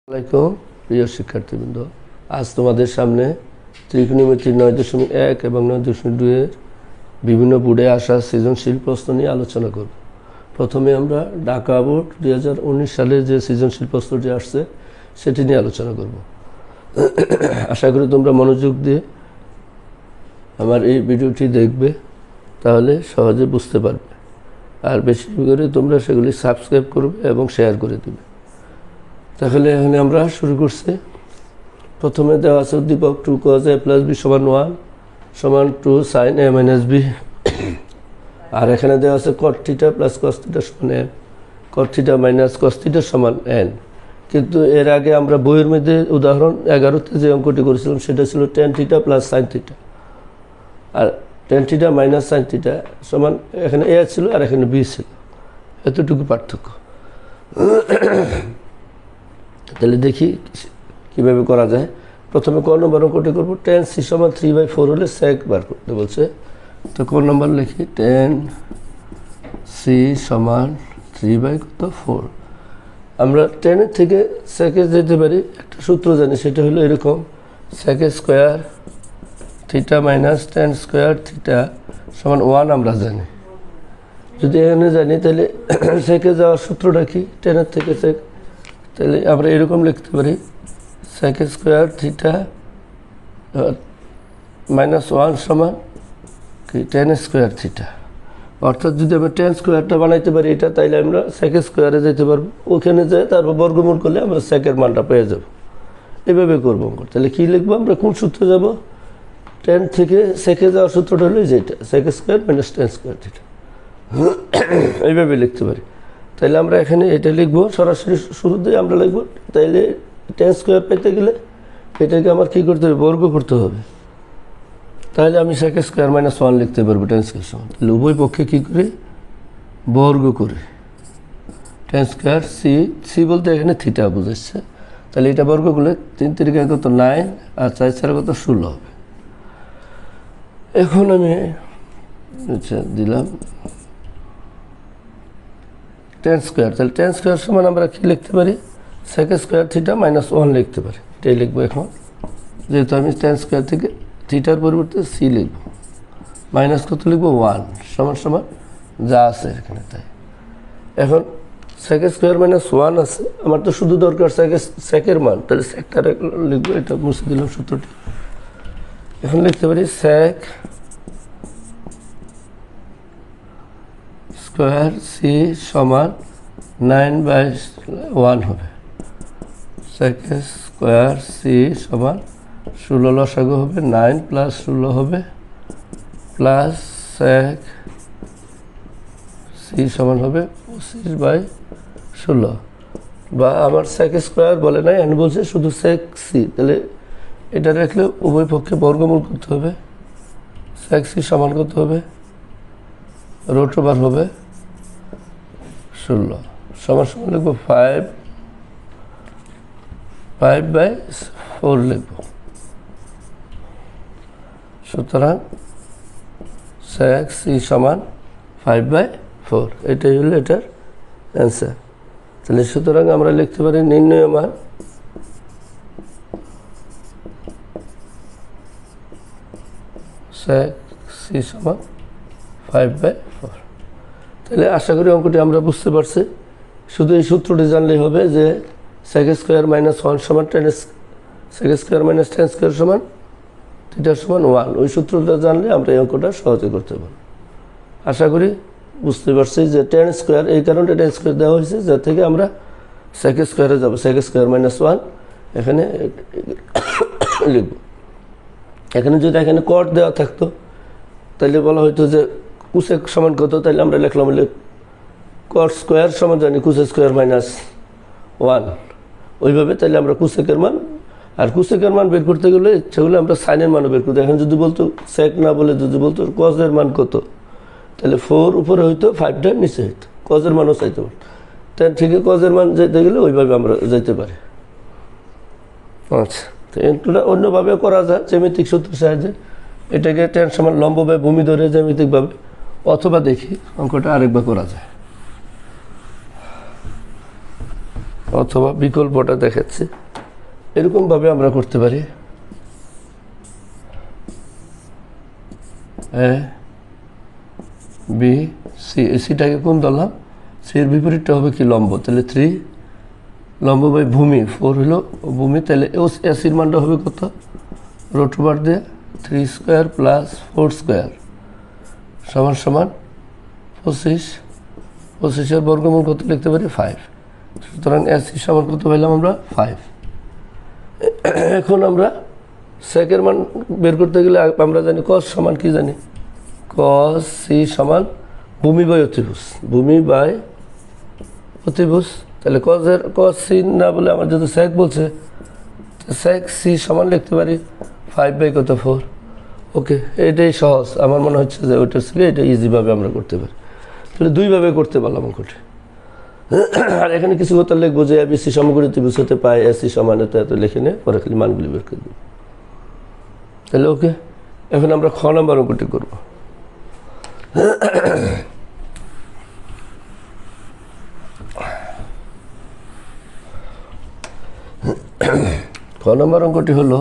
আসসালামাইকুম প্রিয় শিক্ষার্থীবৃন্দ, আজ তোমাদের সামনে ত্রিকোণমিতির 9.1 এবং 9.2 এর বিভিন্ন বোর্ডে আসা সৃজনশীল প্রশ্ন নিয়ে আলোচনা করব। প্রথমে আমরা ঢাকা বোর্ড 2019 সালে যে সৃজনশীল প্রশ্নটি আসছে সেটি নিয়ে আলোচনা করব। আশা করি তোমরা মনোযোগ দিয়ে আমার এই ভিডিওটি দেখবে, তাহলে সহজে বুঝতে পারবে। আর বেশি করে তোমরা সেগুলি সাবস্ক্রাইব করবে এবং শেয়ার করে দেবে। তাহলে এখানে আমরা শুরু করছি। প্রথমে দেওয়া আছে উদ্দীপক 2 cos a plus b সমান 1 সমান 2 sin a minus b। আর এখানে দেওয়া আছে cot theta plus cos theta সমান n, cot theta minus cos theta সমান n। কিন্তু এর আগে আমরা বইয়ের মধ্যে উদাহরণ 11তে যে অঙ্কটি করেছিলাম সেটা ছিল tan theta plus sin theta, আর tan theta minus sin theta সমান এখানে a ছিল আর এখানে b ছিল, এতটুকু পার্থক্য। তাহলে দেখি কিভাবে করা যায়। প্রথমে ক নম্বর অঙ্কটি করবো। tan c সমান 3/4 হলে sec বার করতে বলছে। তো ক নম্বর লিখি tan c সমান 3/4। আমরা tan এর থেকে sec এ যেতে পারি, একটা সূত্র জানি, সেটা হলো এরকম: sec square theta minus tan square theta সমান 1 আমরা জানি। যদি এখানে জানি তাহলে sec এ যাওয়ার সূত্রটা কি? tan এর থেকে sec, তাহলে আমরা এরকম লিখতে পারি sec স্কোয়ার থিটা মাইনাস 1 সমান কি tan স্কোয়ার থিটা। অর্থাৎ যদি আমরা tan স্কোয়ারটা বানাইতে পারি এটা, তাইলে আমরা sec স্কোয়ারে যেতে পারবো, ওখানে যেয়ে তারপর বর্গমূল করলে আমরা sec এর মানটা পেয়ে যাব। এভাবে করবো অঙ্ক। তাহলে কী লিখবো আমরা? কোন সূত্রে যাব? tan থেকে sec এ যাওয়ার সূত্রটা হলো যেটা, sec square minus tan square theta. এইভাবে লিখতে পারি। তাইলে আমরা এখানে এটা লিখবো, সরাসরি শুরুতে আমরা লিখবো। তাইলে tan স্কোয়ার পেতে গেলে এটাকে আমার কী করতে হবে? বর্গ করতে হবে। তাহলে আমি sec স্কোয়ার মাইনাস 1 লিখতে পারবো tan স্কোয়ার সমান। তাহলে উভয় পক্ষে কী করে? বর্গ করে। tan স্কোয়ার সি বলতে এখানে থিটা বুঝাচ্ছে। তাহলে এটা বর্গ করলে 3 3 কত 9 আর 4 4 কত 16 হবে। এখন আমি দিলাম tan স্কোয়ার। তাহলে tan স্কোয়ার সমান আমরা কী লিখতে পারি? sec স্কোয়ার থিটা মাইনাস 1 লিখতে পারি। এটাই লিখবো এখন, যেহেতু আমি tan স্কোয়ার থেকে থিটার পরিবর্তে সি লিখবো। মাইনাস কত লিখবো? 1 সমান সমান যা আছে এখানে তাই। এখন sec স্কোয়ার মাইনাস 1 আছে, আমার তো শুধু দরকার সেকের মান। তাহলে সেকটা লিখবো, এটা মুছে দিলাম সূত্রটি। এখন লিখতে পারি sec স্কোয়ার সি সমান 9/1 হবে। sec স্কোয়ার সি সমান 16 লসাগু হবে, 9 প্লাস 16 হবে, প্লাস sec সি সমান হবে 25/16। বা আমার sec স্কোয়ার বলে নাই, আমি বলছি শুধু sec সি। তাহলে এটা রাখলে উভয় পক্ষে বর্গমূল করতে হবে। sec সি সমান কত হবে? রুট ওভার হবে 16 সমান সমান লিখবো 5/4 লিখবো। সুতরাং sec সি সমান 5/4, এটাই হলো এটার অ্যান্সার। তাহলে সুতরাং আমরা লিখতে পারি নির্ণয় মান sec সি সমান 5/4। তাহলে আশা করি অঙ্কটি আমরা বুঝতে পারছি। শুধু এই সূত্রটি জানলেই হবে যে sec স্কোয়ার মাইনাস 1 সমান sec square minus tan square সমান থিটা সমান 1। ওই সূত্রটা জানলে আমরা এই অঙ্কটা সহজে করতে পারব। আশা করি বুঝতে পারছি যে tan স্কোয়ার, এই কারণে tan স্কোয়ার দেওয়া হয়েছে যা থেকে আমরা sec স্কোয়ারে যাব। sec স্কোয়ার মাইনাস 1 এখানে লিখব। এখানে যদি এখানে cot দেওয়া থাকতো তাহলে বলা হয়তো যে cosec সমান কত, তাহলে আমরা লিখলাম cot স্কোয়ার সমান জানি cosec স্কোয়ার মাইনাস 1। ওইভাবে তাহলে আমরা cosec-এর মান, আর cosec-এর মান বের করতে গেলে সেগুলো আমরা সাইনের মানও বের করতে। এখন যদি বলতো sec না বলে যদি বলতো cos-এর মান কত, তাহলে 4 উপরে হইতো, 5টা নিচে হইতো, cos-এর মানও চাইতে পারতো। তাই থেকে cos-এর মান যেতে গেলে ওইভাবে আমরা যেতে পারি। আচ্ছা, তো এটা অন্যভাবে করা যায় জ্যামিতিক সূত্রের সাহায্যে। এটাকে tan সমান লম্ব বা ভূমি ধরে জ্যামিতিকভাবে, অথবা দেখি অঙ্কটা আরেকবার করা যায়। অথবা বিকল্পটা দেখাচ্ছি, এরকমভাবে আমরা করতে পারি। এ বি সি, সিটাকে কোন ধরলাম, সির বিপরীতটা হবে কি লম্ব, তাহলে 3 লম্ব বাই ভূমি 4 হলো ভূমি, তাহলে এসির মানটা হবে কত, রুট ওভার দিয়ে 3 স্কোয়ার প্লাস 4 স্কোয়ার সমান সমান 25, 25-এর বর্গমূল কত লিখতে পারি 5। সুতরাং এসি সমান কত পাইলাম আমরা 5। এখন আমরা সেকের মান বের করতে গেলে আমরা জানি কস সমান কি জানি, কস সি সমান ভূমি বাই অতিভুজ, ভূমি বাই অতিভুজ। তাহলে কস সি না বলে আমার যেহেতু সেক বলছে, সেক সি সমান লিখতে পারি 5 বাই কত 4। ওকে, এটাই সহজ, আমার মনে হচ্ছে যে ওইটার থেকে এটা ইজিভাবে আমরা করতে পারি। তাহলে দুইভাবে করতে পারলাম অঙ্কটি। আর এখানে কিছু কথা লিখবো যে এবিসি সমকোণী ত্রিভুজ হতে পাই এসি সমান এত লিখে নে, পরে খালি মানগুলি বের করে দেবো। তাহলে ওকে, এখন আমরা খ নম্বর অঙ্কটি করব। খ নম্বর অঙ্কটি হলো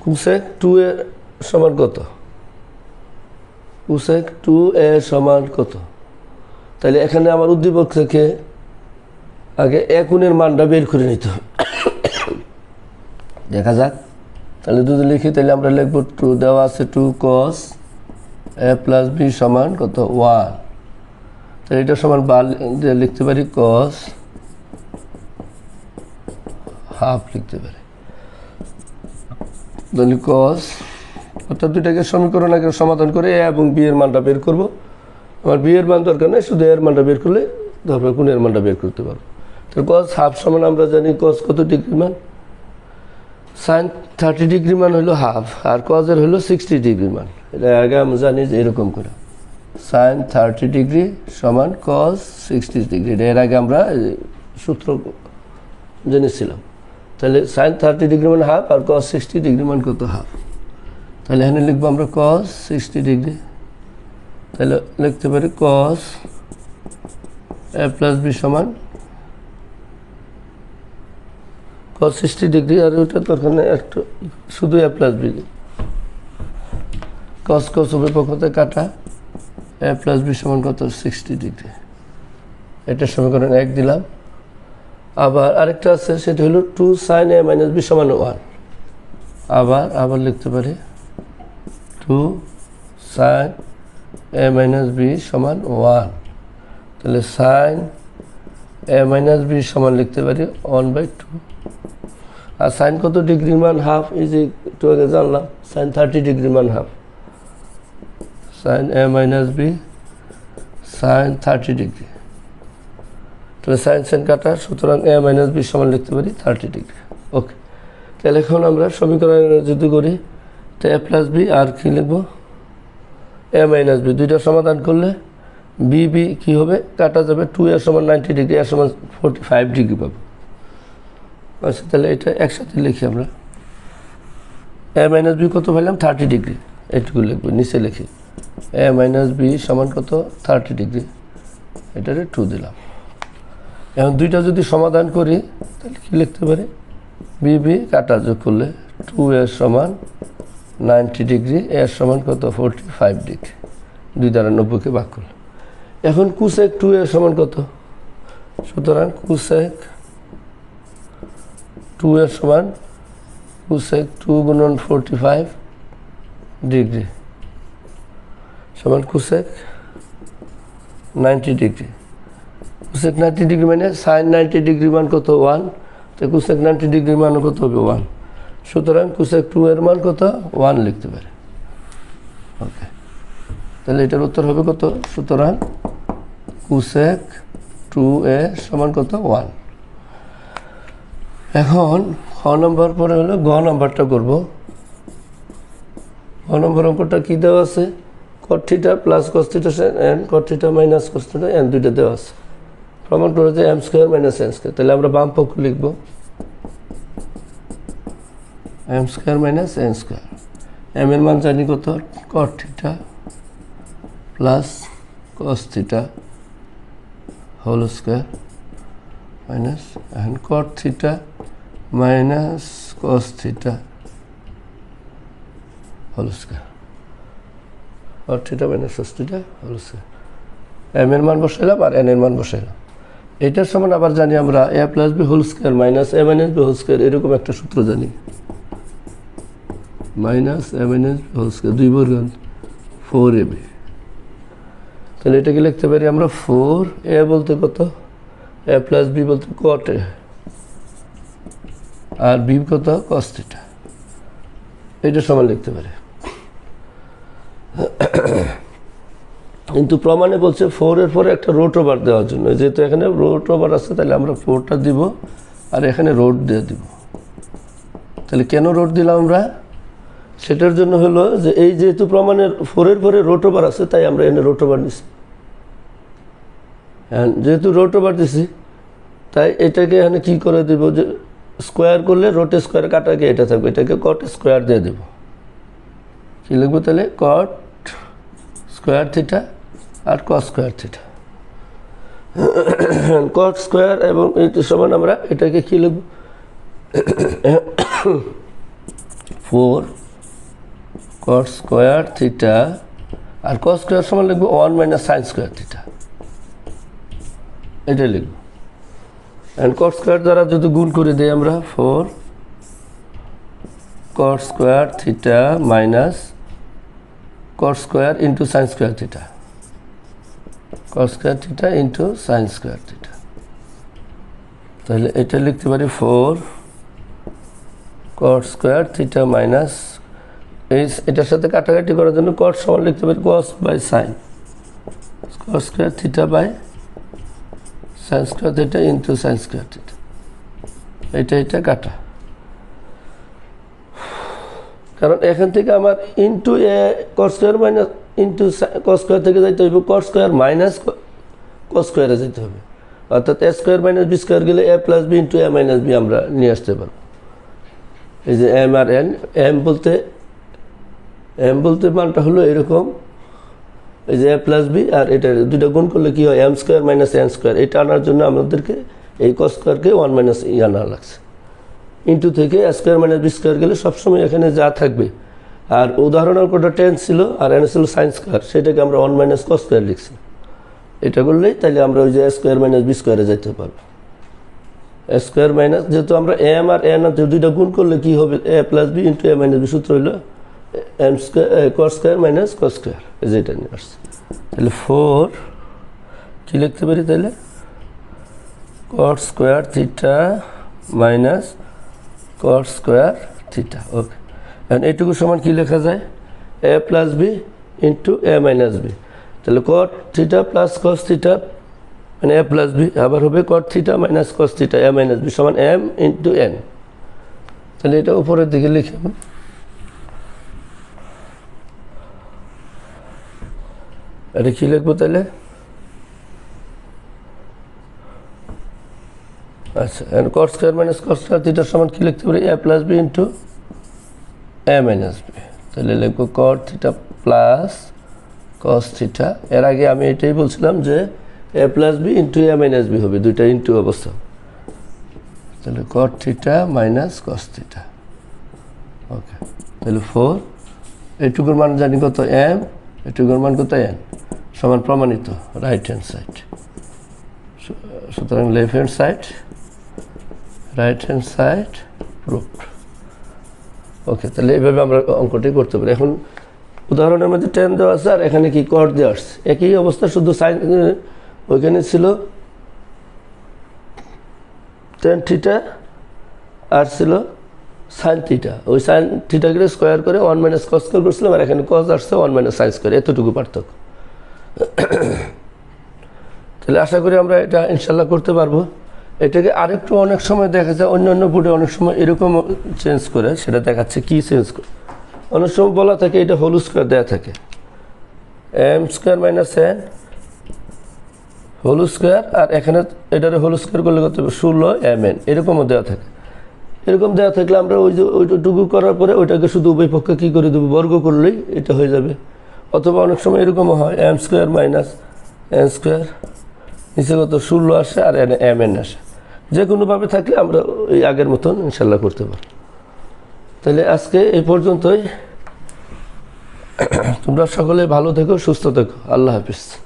কোসেক 2a সমান কত, কোসেক 2a সমান কত। তাহলে এখানে আমার উদ্দীপক থেকে আগে এ কোণের মানটা বের করে নিতে হবে। দেখা যাক, তাহলে যদি লিখি তাহলে আমরা লিখব 2 দেওয়া আছে 2 cos a প্লাস বি সমান কত 1। তাহলে এটা সমান লিখতে পারি cos হাফ লিখতে পারি। তাহলে cos, অর্থাৎ দুইটাকে সমীকরণ আগে সমাধান করে এ এবং বি এর মানটা বের করব। আমার বি এর মান দরকার নেই, শুধু এর মানটা বের করলে তারপরে কোণের মানটা বের করতে পারবো। তাহলে cos হাফ সমান আমরা জানি cos কত ডিগ্রি মান, sin 30 ডিগ্রি মান হলো হাফ, আর cos এর হলো 60 ডিগ্রি মান। এটা আগে আমরা জানি যে এরকম করে sin 30 ডিগ্রি সমান cos 60 ডিগ্রি, এর আগে আমরা সূত্র জেনেছিলাম। তাহলে sin 30 ডিগ্রি মান হাফ আর cos 60 ডিগ্রি মান কত হাফ। তাহলে এখানে লিখবো আমরা cos 60 ডিগ্রি, তাহলে লিখতে পারি cos a প্লাস বি সমান cos 60 ডিগ্রি, আর ওটা দরকার নেই, একটু শুধু a plus B, cos cos উভয় পক্ষতে কাটা, a প্লাস বি সমান কত 60 ডিগ্রি। এটা সমীকরণ 1 দিলাম। আবার আরেকটা আছে, সেটা হলো 2 sin a মাইনাস বি সমান 1। আবার লিখতে পারি 2 sin a মাইনাস বি সমান 1। তাহলে sin a মাইনাস বি সমান লিখতে পারি 1/2। আর sin কত ডিগ্রি মান হাফ, এই যে একটু আগে জানলাম sin 30 ডিগ্রি মান half, sin a minus B sin 30 degree. তাহলে sin কাটা, সুতরাং a মাইনাস বি সমান লিখতে পারি 30 ডিগ্রি। ওকে, তাহলে এখন আমরা সমীকরণ যদি করি, তো a প্লাস বি আর কি লিখবো a মাইনাস বি, দুইটা সমাধান করলে বি কী হবে, কাটা যাবে, 2a সমান 90 ডিগ্রি, a সমান 45 ডিগ্রি পাবো। আচ্ছা, তাহলে এটা একসাথে লিখি আমরা, a মাইনাস বি কত পেলাম 30 ডিগ্রি, এইটুকু লিখবো, নিচে লিখি a মাইনাস বি সমান কত 30 ডিগ্রি, এটারে 2 দিলাম। এখন দুইটা যদি সমাধান করি তাহলে কি লিখতে পারি, বি কাটা যোগ করলে 2a সমান 90 ডিগ্রি, a সমান কত 45 ডিগ্রি, 2 দ্বারা 90কে ভাগ করলে। এখন কোসেক 2a সমান কত, সুতরাং কোসেক 2a সমান কোসেক 2 গুণন 45 ডিগ্রি সমান কোসেক 90 ডিগ্রি। কোসেক 90 ডিগ্রি মানে sin 90 ডিগ্রি মান কত 1, তো কোসেক 90 ডিগ্রি মান কত হবে 1। সুতরাং কোসেক 2 এর মান কত 1 লিখতে পারে। ওকে, তাহলে এটার উত্তর হবে কত, সুতরাং কোসেক 2a সমান কত 1। এখন খ নম্বর পরে হলো গ নম্বরটা করব। গ নম্বর অঙ্কটা কী দেওয়া আছে, cot theta plus cos theta n, cot theta minus cos theta n, দুইটা দেওয়া আছে। প্রমাণ করে যে m square minus n square, তাহলে আমরা বাম পক্ষ লিখব m square minus n square. m এর মান জানি কত, cot theta plus cos theta whole square minus এখন cot theta minus cos theta whole square, cot theta minus cos theta whole square. M এর মান বসাইলাম আর এন এর মান বসাইলাম। এটার সমান আবার জানি আমরা A plus B whole square minus A minus B whole square, এরকম একটা সূত্র জানি, minus A minus B whole square 2 বর্গাকার 4ab। তাহলে এটাকে লিখতে পারি আমরা 4a বলতে কত, এ প্লাস বি বলতে কট এ আর বি কত কস থিটা, এটা সমান লিখতে পারি। কিন্তু প্রমাণে বলছে 4 এর পরে একটা রোট ওভার দেওয়ার জন্য, যেহেতু এখানে রোট ওভার আছে তাহলে আমরা 4টা দিব আর এখানে রোট দিয়ে দিব। তাহলে কেন রোট দিলাম আমরা, সেটার জন্য হলো যে এই যেহেতু প্রমাণের 4 এর পরে রোট ওভার আছে তাই আমরা এখানে রোট ওভার নিছি। যেহেতু রোট ওভার দিছি তাই এটাকে এখানে কি করে দেব, যে স্কোয়ার করলে রোট স্কোয়ার কাটাকে এটা থাকবে, এটাকে কট স্কোয়ার দিয়ে দেব। কি লিখবো তাহলে, কট স্কোয়ার থিটা আর cos square theta, cot square এবং এটা সমান আমরা এটাকে কি লিখব 4 কট স্কোয়ার থিটা আর কস স্কোয়ার সমান লিখবো 1 মাইনাস সাইন স্কোয়ার থিটা, এটাই লিখব। অ্যান্ড কট স্কোয়ার দ্বারা যদি গুণ করে দিই আমরা 4 cot square theta minus cot square into sine square theta, cot square theta into sine square theta. তাহলে এটা লিখতে পারি 4 কট স্কোয়ার থিটা মাইনাস এটার সাথে কাটাকাটি করার জন্য কট সমান লিখতে পারি cos by sine, cos square theta by sine square theta into sine square theta, এটা কাটা। কারণ এখান থেকে আমার into A cos square minus into cos square থেকে যাইতে হবে কস স্কোয়ার মাইনাস কস স্কোয়ারে যেতে হবে, অর্থাৎ এ স্কোয়ার মাইনাস বি স্কোয়ার গেলে এ plus B into A minus B আমরা নিয়ে আসতে পারবো। এই যে এম আর এন, এম বলতে মানটা হলো এরকম, এই যে এ প্লাস বি আর এটা দুইটা গুণ করলে কি হয় M square minus N square, এটা আনার জন্য আমাদেরকে এই কস স্কোয়ারকে 1 মাইনাস আনা লাগছে। ইন্টু থেকে এ স্কোয়ার মাইনাস বি স্কোয়ার গেলে সবসময় এখানে যা থাকবে, আর উদাহরণের কোটা টেন ছিল আর এন ছিল সাইন স্কোয়ার, সেটাকে আমরা 1 মাইনাস কস স্কোয়ার লিখছি। এটা করলেই তাহলে আমরা ওই যে এ স্কোয়ার মাইনাস বি স্কোয়ারে যেতে পারবো। এ স্কোয়ার মাইনাস যেহেতু আমরা এম আর এন দুইটা গুণ করলে কি হবে A plus B into A minus B, সূত্র হইলো M square cos square minus cos square, যেটা নিয়ে আসছে। তাহলে 4 কি লিখতে পারি তাহলে cot square theta minus cot square theta. Okay, এখন এইটুকু সমান কি লেখা যায় A plus B into A minus B. তাহলে cot theta plus cos theta মানে এ প্লাস বি, আবার হবে cot theta minus cos theta A minus B সমান এম ইন্টু এন। তাহলে এটা উপরের দিকে লিখে এটা কি লিখবো তাহলে, আচ্ছা cot square minus cos square থিটার সমান কি লিখতে পারি A plus B into A minus B. তাহলে লিখবো cot theta plus cos theta, এর আগে আমি এটাই বলছিলাম যে A plus B into A minus B হবে, দুইটা ইন্টু অবস্থা। তাহলে cot theta minus cos theta. Okay, তাহলে 4 এইটুকুর মান জানি কত এম, এইটুকুর মান কত এন, সমান প্রমাণিত রাইট হ্যান্ড সাইড। সুতরাং left hand side right hand side proved. Okay, তাহলে এইভাবে আমরা অঙ্কটি করতে পারি। এখন উদাহরণের মধ্যে 10 দেওয়া আছে আর এখানে কি কট দেওয়া আসছে, একই অবস্থা, শুধু সাইন ওইখানে ছিল tan থিটা আর ছিল সাইন থিটা, ওই সাইন থিটাকে স্কোয়ার করে 1 মাইনাস কস স্কোয়ার করছিলাম আর এখানে কস আসছে 1 মাইনাস সাইন স্কোয়ার, এতটুকু পার্থক্য। তাহলে আশা করি আমরা এটা ইনশাল্লাহ করতে পারবো। এটাকে আরেকটু অনেক সময় দেখা যায় অন্যান্য বোর্ডে অনেক সময় এরকম চেঞ্জ করে, সেটা দেখাচ্ছে কি চেঞ্জ করে। অনেক সময় বলা থাকে এটা হোল স্কোয়ার দেওয়া থাকে M square minus N whole square, আর এখানে এটারে হোল স্কোয়ার করলে কত হবে 16 এম এন, এরকমও দেওয়া থাকে। এরকম দেওয়া থাকলে আমরা ওই যে ওইটুকু করার পরে ওইটাকে শুধু উভয় পক্ষে কী করে দেবো বর্গ করলেই এটা হয়ে যাবে। অথবা অনেক সময় এরকমও হয় M square minus N square, নিচে কত 16 আসে আর এম এন আসে, যে কোনোভাবে থাকলে আমরা ওই আগের মতন ইনশাল্লাহ করতে পারি। তাহলে আজকে এই পর্যন্তই। তোমরা সকলে ভালো থেকো, সুস্থ থেকো। আল্লাহ হাফিজ।